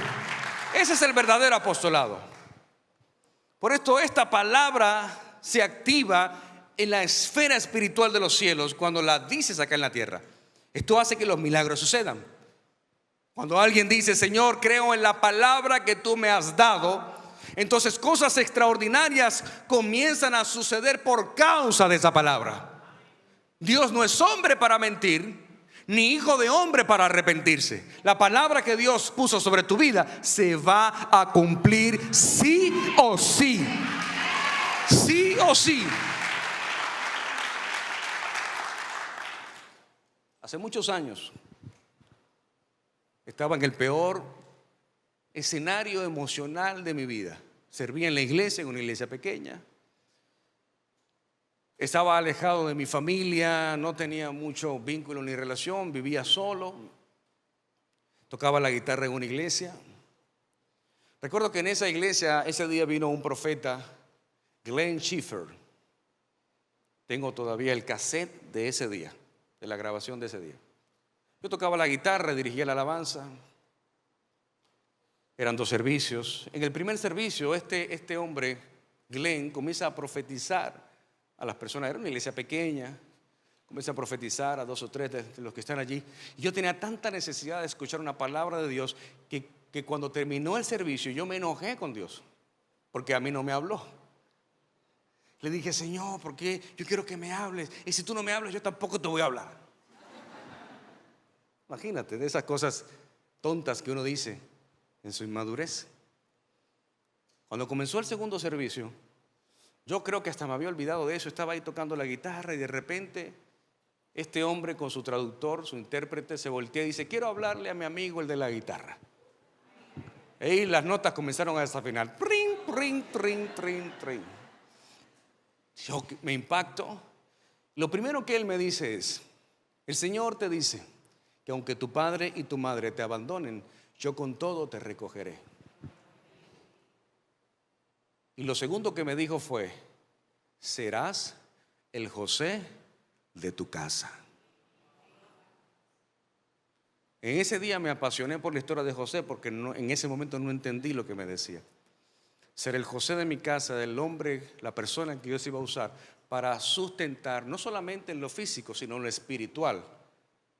Ese es el verdadero apostolado. Por esto esta palabra se activa en la esfera espiritual de los cielos cuando la dices acá en la tierra. Esto hace que los milagros sucedan. Cuando alguien dice: Señor, creo en la palabra que tú me has dado, entonces cosas extraordinarias comienzan a suceder por causa de esa palabra. Dios no es hombre para mentir, ni hijo de hombre para arrepentirse. La palabra que Dios puso sobre tu vida se va a cumplir sí o sí. Sí o sí. Hace muchos años estaba en el peor escenario emocional de mi vida. Servía en la iglesia, en una iglesia pequeña. Estaba alejado de mi familia, no tenía mucho vínculo ni relación, vivía solo. Tocaba la guitarra en una iglesia. Recuerdo que en esa iglesia ese día vino un profeta, Glenn Schiffer. Tengo todavía el cassette de ese día. de la grabación de ese día. Yo tocaba la guitarra, dirigía la alabanza. Eran 2 servicios. En el primer servicio, este hombre, Glenn, comienza a profetizar a las personas. Era una iglesia pequeña. Comienza a profetizar a 2 o 3 de los que están allí. Y yo tenía tanta necesidad de escuchar una palabra de Dios que cuando terminó el servicio yo me enojé con Dios, porque a mí no me habló. Le dije: Señor, ¿por qué? Yo quiero que me hables. Y si tú no me hablas, yo tampoco te voy a hablar. Imagínate, de esas cosas tontas que uno dice en su inmadurez. Cuando comenzó el segundo servicio, yo creo que hasta me había olvidado de eso. Estaba ahí tocando la guitarra y de repente este hombre con su traductor, su intérprete, se voltea y dice: quiero hablarle a mi amigo el de la guitarra. Y las notas comenzaron a desafinar. Trin, trin, trin, trin, trin. Yo me impacto. Lo primero que él me dice es: el Señor te dice que aunque tu padre y tu madre te abandonen, yo con todo te recogeré. Y lo segundo que me dijo fue: serás el José de tu casa. En ese día me apasioné por la historia de José, porque en ese momento no entendí lo que me decía. Ser el José de mi casa, del hombre, la persona que Dios iba a usar para sustentar, no solamente en lo físico, sino en lo espiritual,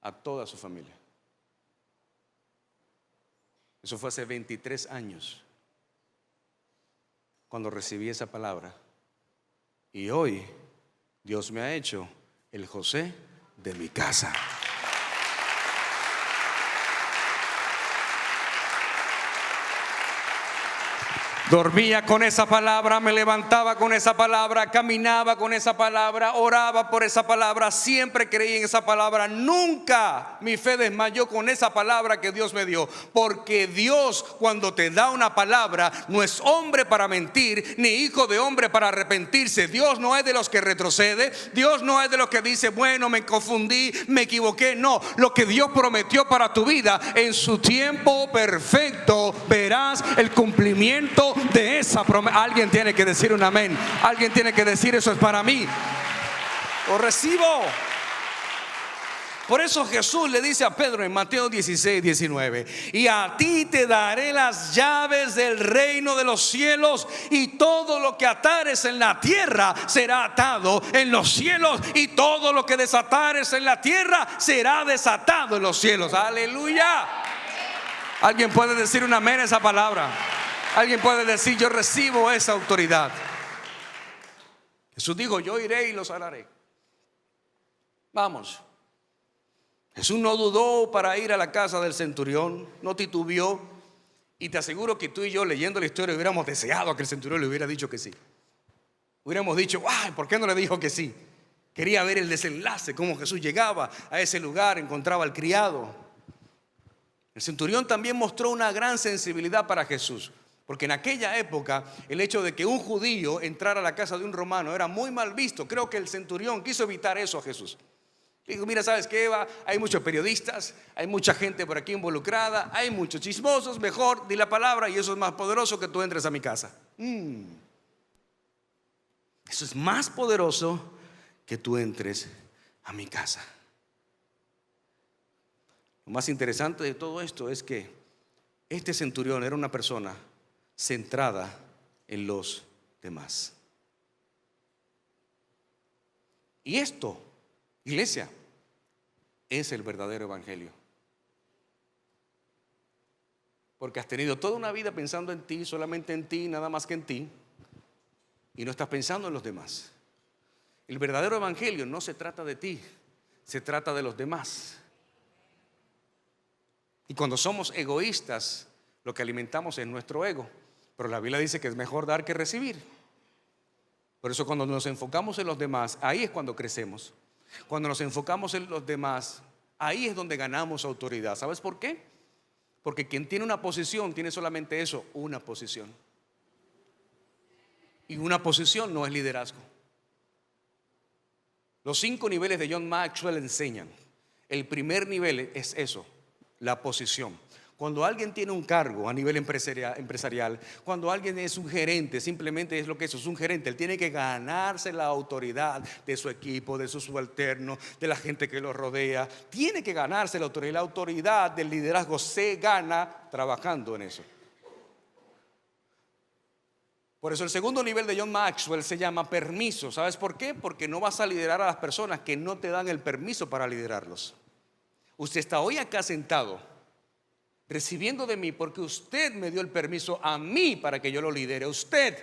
a toda su familia. Eso fue hace 23 años cuando recibí esa palabra. Y hoy Dios me ha hecho el José de mi casa. Dormía con esa palabra, me levantaba con esa palabra, caminaba con esa palabra, oraba por esa palabra, siempre creí en esa palabra. Nunca mi fe desmayó con esa palabra que Dios me dio, porque Dios, cuando te da una palabra, no es hombre para mentir, ni hijo de hombre para arrepentirse. Dios no es de los que retrocede. Dios no es de los que dice: bueno, me confundí, me equivoqué. No, lo que Dios prometió para tu vida, en su tiempo perfecto verás el cumplimiento de esa promesa. Alguien tiene que decir un amén. Alguien tiene que decir: eso es para mí. Lo recibo. Por eso Jesús le dice a Pedro en Mateo 16, 19: y a ti te daré las llaves del reino de los cielos, y todo lo que atares en la tierra será atado en los cielos, y todo lo que desatares en la tierra será desatado en los cielos. Aleluya. Alguien puede decir un amén a esa palabra. Alguien puede decir: yo recibo esa autoridad. Jesús dijo: yo iré y los sanaré. Vamos. Jesús no dudó para ir a la casa del centurión, no titubeó. Y te aseguro que tú y yo, leyendo la historia, hubiéramos deseado que el centurión le hubiera dicho que sí. Hubiéramos dicho: ay, ¿por qué no le dijo que sí? Quería ver el desenlace, cómo Jesús llegaba a ese lugar, encontraba al criado. El centurión también mostró una gran sensibilidad para Jesús, porque en aquella época el hecho de que un judío entrara a la casa de un romano era muy mal visto. Creo que el centurión quiso evitar eso a Jesús. Dijo: mira, ¿sabes qué, Eva? Hay muchos periodistas, hay mucha gente por aquí involucrada, hay muchos chismosos. Mejor di la palabra y eso es más poderoso que tú entres a mi casa. Eso es más poderoso que tú entres a mi casa. Lo más interesante de todo esto es que este centurión era una persona centrada en los demás. Y esto, iglesia, es el verdadero evangelio. Porque has tenido toda una vida pensando en ti, solamente en ti, nada más que en ti, y no estás pensando en los demás. El verdadero evangelio no se trata de ti, se trata de los demás. Y cuando somos egoístas, lo que alimentamos es nuestro ego. Pero la Biblia dice que es mejor dar que recibir. Por eso cuando nos enfocamos en los demás, ahí es cuando crecemos. Cuando nos enfocamos en los demás, ahí es donde ganamos autoridad. ¿Sabes por qué? Porque quien tiene una posición tiene solamente eso, una posición. Y una posición no es liderazgo. Los 5 niveles de John Maxwell enseñan. El primer nivel es eso, la posición. Cuando alguien tiene un cargo a nivel empresarial, cuando alguien es un gerente, simplemente es lo que es un gerente. Él tiene que ganarse la autoridad de su equipo, de sus subalternos, de la gente que lo rodea. Tiene que ganarse la autoridad. La autoridad del liderazgo se gana trabajando en eso. Por eso el segundo nivel de John Maxwell se llama permiso. ¿Sabes por qué? Porque no vas a liderar a las personas que no te dan el permiso para liderarlos. Usted está hoy acá sentado recibiendo de mí porque usted me dio el permiso a mí para que yo lo lidere a usted.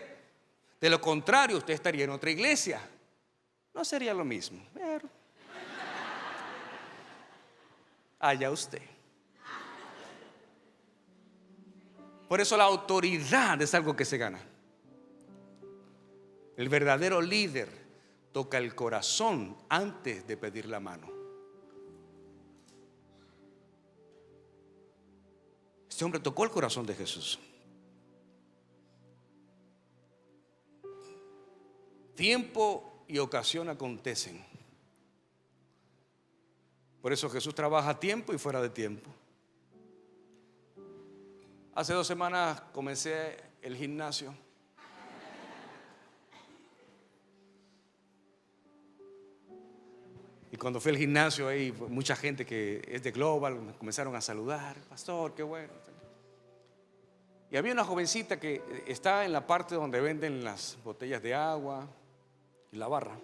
De lo contrario, usted estaría en otra iglesia. No sería lo mismo, pero allá usted. Por eso la autoridad es algo que se gana. El verdadero líder toca el corazón antes de pedir la mano. Este hombre tocó el corazón de Jesús. Tiempo y ocasión acontecen. Por eso Jesús trabaja a tiempo y fuera de tiempo. Hace 2 semanas comencé el gimnasio. Y cuando fui al gimnasio, ahí mucha gente que es de Global me comenzaron a saludar. Pastor, qué bueno. Y había una jovencita que está en la parte donde venden las botellas de agua y la barra.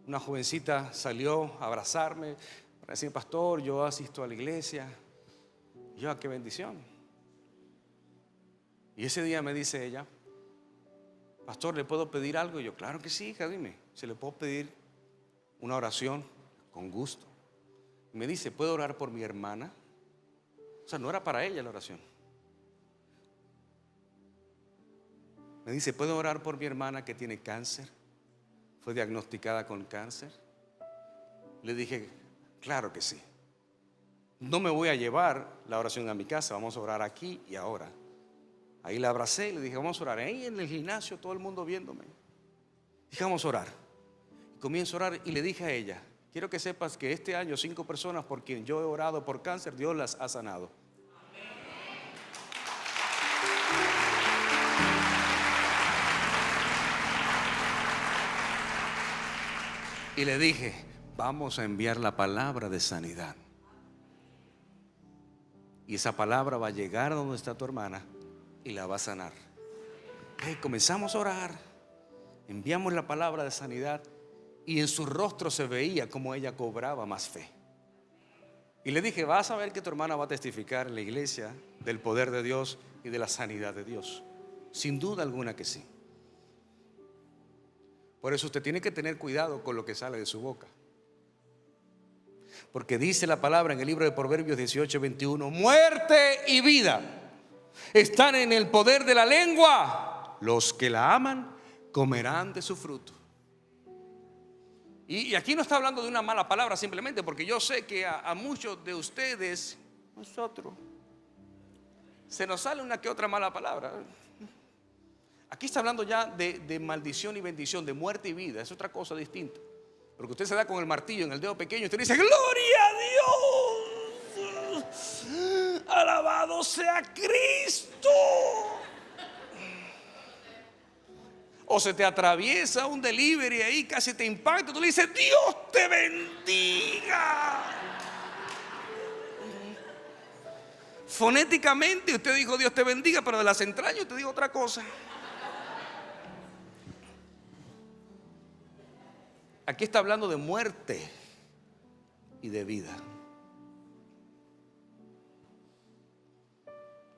Una jovencita salió a abrazarme para decir: pastor, yo asisto a la iglesia. Y yo, qué bendición. Y ese día me dice ella: pastor, ¿le puedo pedir algo? Y yo, claro que sí, hija, dime. ¿Se le puedo pedir una oración? Con gusto. Y me dice: ¿puedo orar por mi hermana? O sea, no era para ella la oración. Me dice: ¿puedo orar por mi hermana que tiene cáncer? Fue diagnosticada con cáncer. Le dije: claro que sí. No me voy a llevar la oración a mi casa, vamos a orar aquí y ahora. Ahí la abracé y le dije: vamos a orar. Ahí en el gimnasio, todo el mundo viéndome. Dije: vamos a orar. Y comienzo a orar y le dije a ella: quiero que sepas que este año 5 personas por quien yo he orado por cáncer, Dios las ha sanado. Y le dije: vamos a enviar la palabra de sanidad. Y esa palabra va a llegar a donde está tu hermana y la va a sanar. Comenzamos a orar, enviamos la palabra de sanidad y en su rostro se veía como ella cobraba más fe. Y le dije: vas a ver que tu hermana va a testificar en la iglesia del poder de Dios y de la sanidad de Dios. Sin duda alguna que sí. Por eso usted tiene que tener cuidado con lo que sale de su boca. Porque dice la palabra en el libro de Proverbios 18:21: muerte y vida están en el poder de la lengua. Los que la aman comerán de su fruto. Y aquí no está hablando de una mala palabra simplemente, porque yo sé que a muchos de ustedes, nosotros, se nos sale una que otra mala palabra. Aquí está hablando ya de maldición y bendición, de muerte y vida. Es otra cosa distinta. Porque usted se da con el martillo en el dedo pequeño y usted dice: ¡gloria a Dios! ¡Alabado sea Cristo! O se te atraviesa un delivery ahí, casi te impacta. Tú le dices: ¡Dios te bendiga! Fonéticamente usted dijo Dios te bendiga, pero de las entrañas usted dijo otra cosa. Aquí está hablando de muerte y de vida.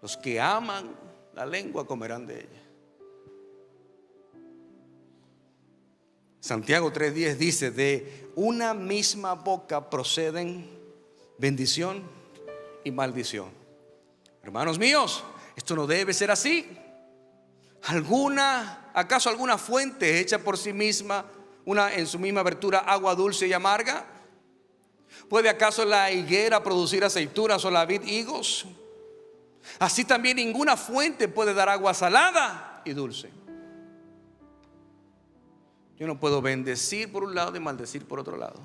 Los que aman la lengua comerán de ella. Santiago 3:10 dice: de una misma boca proceden bendición y maldición. Hermanos míos, esto no debe ser así. ¿Acaso alguna fuente hecha por sí misma, en su misma abertura, agua dulce y amarga? ¿Puede acaso la higuera producir aceitunas o la vid higos? Así también ninguna fuente puede dar agua salada y dulce. Yo no puedo bendecir por un lado y maldecir por otro lado.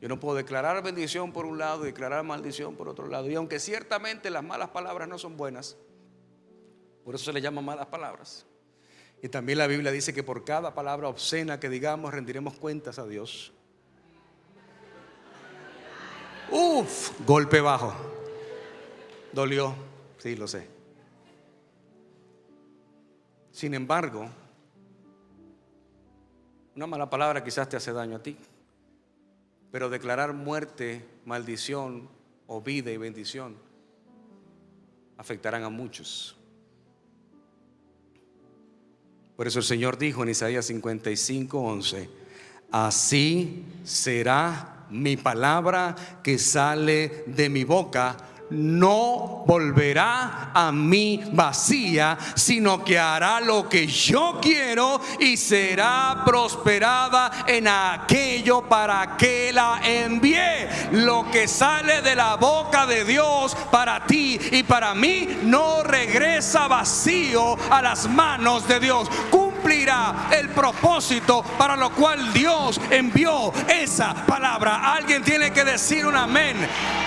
Yo no puedo declarar bendición por un lado y declarar maldición por otro lado. Y aunque ciertamente las malas palabras no son buenas, por eso se le llaman malas palabras. Y también la Biblia dice que por cada palabra obscena que digamos rendiremos cuentas a Dios. Golpe bajo. Dolió, sí, lo sé. Sin embargo, una mala palabra quizás te hace daño a ti, pero declarar muerte, maldición o vida y bendición afectarán a muchos. Por eso el Señor dijo en Isaías 55:11: así será mi palabra que sale de mi boca, no volverá a mí vacía, sino que hará lo que yo quiero y será prosperada en aquello para que la envié. Lo que sale de la boca de Dios para ti y para mí no regresa vacío a las manos de Dios. Cumplirá el propósito para lo cual Dios envió esa palabra. Alguien tiene que decir un amén.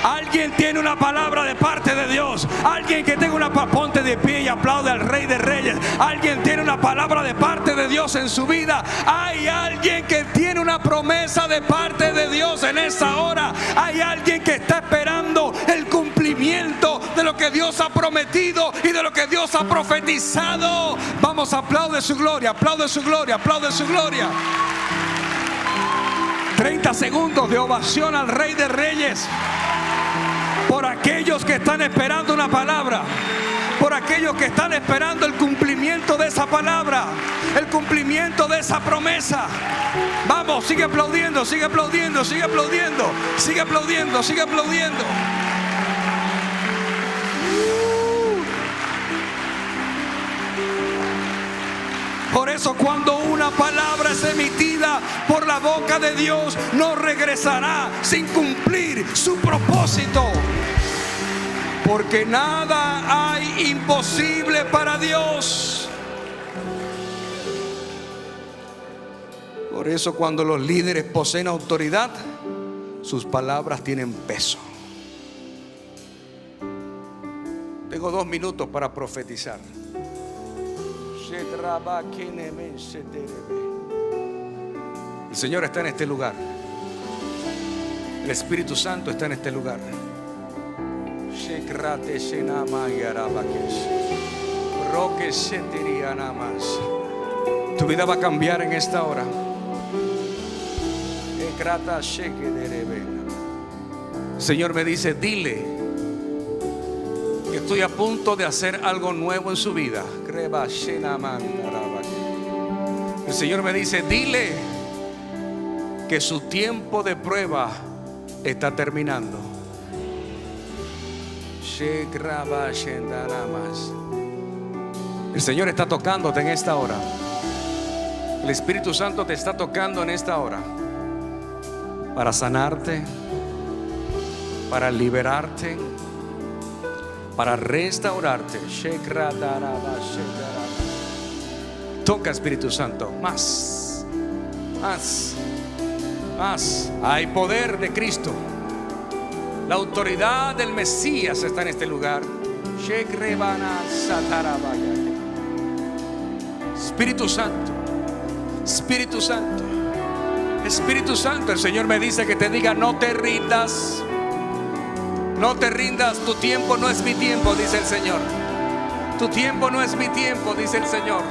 Alguien tiene una palabra de parte de Dios. Alguien que tenga una ponte de pie y aplaude al Rey de Reyes. Alguien tiene una palabra de parte de Dios en su vida. Hay alguien que tiene una promesa de parte de Dios en esa hora. Hay alguien que está esperando el cumplimiento de lo que Dios ha prometido y de lo que Dios ha profetizado. Vamos, aplaude su gloria, aplaude su gloria, aplaude su gloria. 30 segundos de ovación al Rey de Reyes. Por aquellos que están esperando una palabra, por aquellos que están esperando el cumplimiento de esa palabra, el cumplimiento de esa promesa. Vamos, sigue aplaudiendo, sigue aplaudiendo, sigue aplaudiendo, sigue aplaudiendo, sigue aplaudiendo. Por eso cuando una palabra es emitida por la boca de Dios, no regresará sin cumplir su propósito. Porque nada hay imposible para Dios. Por eso cuando los líderes poseen autoridad, sus palabras tienen peso. Tengo 2 minutos para profetizar. El Señor está en este lugar. El Espíritu Santo está en este lugar. Tu vida va a cambiar en esta hora. El Señor me dice: dile que estoy a punto de hacer algo nuevo en su vida. El Señor me dice: dile que su tiempo de prueba está terminando. El Señor está tocándote en esta hora. El Espíritu Santo te está tocando en esta hora para sanarte, para liberarte, para restaurarte. Toca, Espíritu Santo, más, más, más. Hay poder de Cristo. La autoridad del Mesías está en este lugar. Espíritu Santo, Espíritu Santo, Espíritu Santo. El Señor me dice que te diga: no te rindas. No te rindas, tu tiempo no es mi tiempo, dice el Señor. Tu tiempo no es mi tiempo, dice el Señor.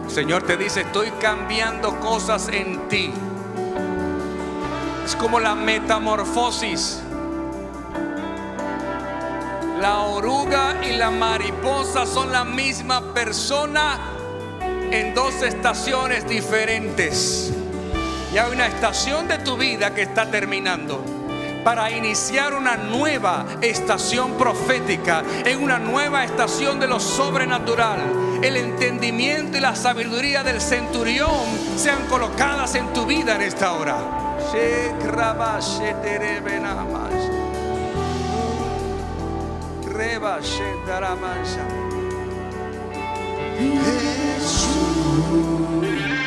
El Señor te dice: estoy cambiando cosas en ti. Es como la metamorfosis. La oruga y la mariposa son la misma persona en 2 estaciones diferentes. Y hay una estación de tu vida que está terminando para iniciar una nueva estación profética, en una nueva estación de lo sobrenatural. El entendimiento y la sabiduría del centurión sean colocadas en tu vida en esta hora. Jesús.